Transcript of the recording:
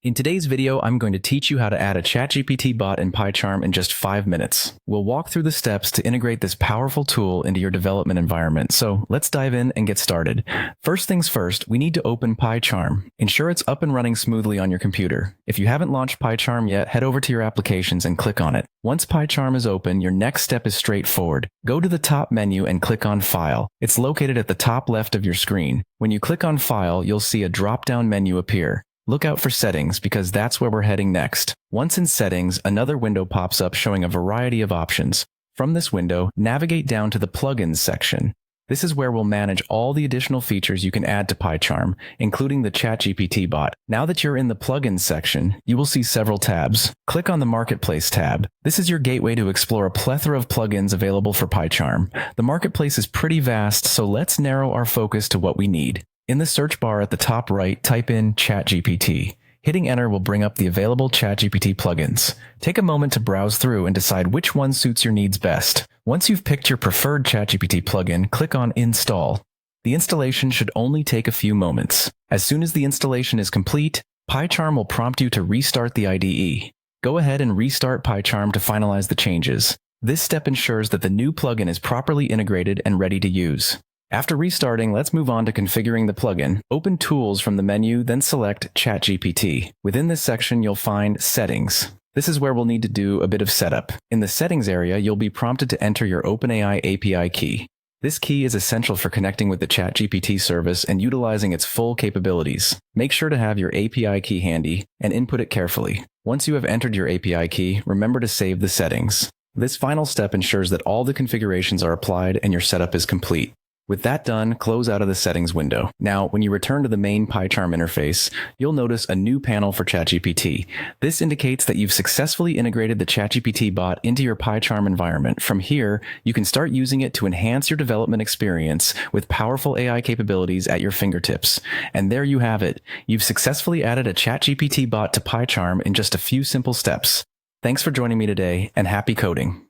In today's video, I'm going to teach you how to add a ChatGPT bot in Pycharm in just 5 minutes. We'll walk through the steps to integrate this powerful tool into your development environment, so let's dive in and get started. First things first, we need to open Pycharm. Ensure it's up and running smoothly on your computer. If you haven't launched Pycharm yet, head over to your applications and click on it. Once Pycharm is open, your next step is straightforward. Go to the top menu and click on File. It's located at the top left of your screen. When you click on File, you'll see a drop-down menu appear. Look out for Settings because that's where we're heading next. Once in Settings, another window pops up showing a variety of options. From this window, navigate down to the Plugins section. This is where we'll manage all the additional features you can add to Pycharm, including the ChatGPT bot. Now that you're in the Plugins section, you will see several tabs. Click on the Marketplace tab. This is your gateway to explore a plethora of plugins available for Pycharm. The marketplace is pretty vast, so let's narrow our focus to what we need. In the search bar at the top right, type in ChatGPT. Hitting enter will bring up the available ChatGPT plugins. Take a moment to browse through and decide which one suits your needs best. Once you've picked your preferred ChatGPT plugin, click on Install. The installation should only take a few moments. As soon as the installation is complete, Pycharm will prompt you to restart the IDE. Go ahead and restart Pycharm to finalize the changes. This step ensures that the new plugin is properly integrated and ready to use. After restarting, let's move on to configuring the plugin. Open Tools from the menu, then select ChatGPT. Within this section, you'll find Settings. This is where we'll need to do a bit of setup. In the Settings area, you'll be prompted to enter your OpenAI API key. This key is essential for connecting with the ChatGPT service and utilizing its full capabilities. Make sure to have your API key handy and input it carefully. Once you have entered your API key, remember to save the settings. This final step ensures that all the configurations are applied and your setup is complete. With that done, close out of the settings window. Now, when you return to the main Pycharm interface, you'll notice a new panel for ChatGPT. This indicates that you've successfully integrated the ChatGPT bot into your Pycharm environment. From here, you can start using it to enhance your development experience with powerful AI capabilities at your fingertips. And there you have it. You've successfully added a ChatGPT bot to Pycharm in just a few simple steps. Thanks for joining me today, and happy coding.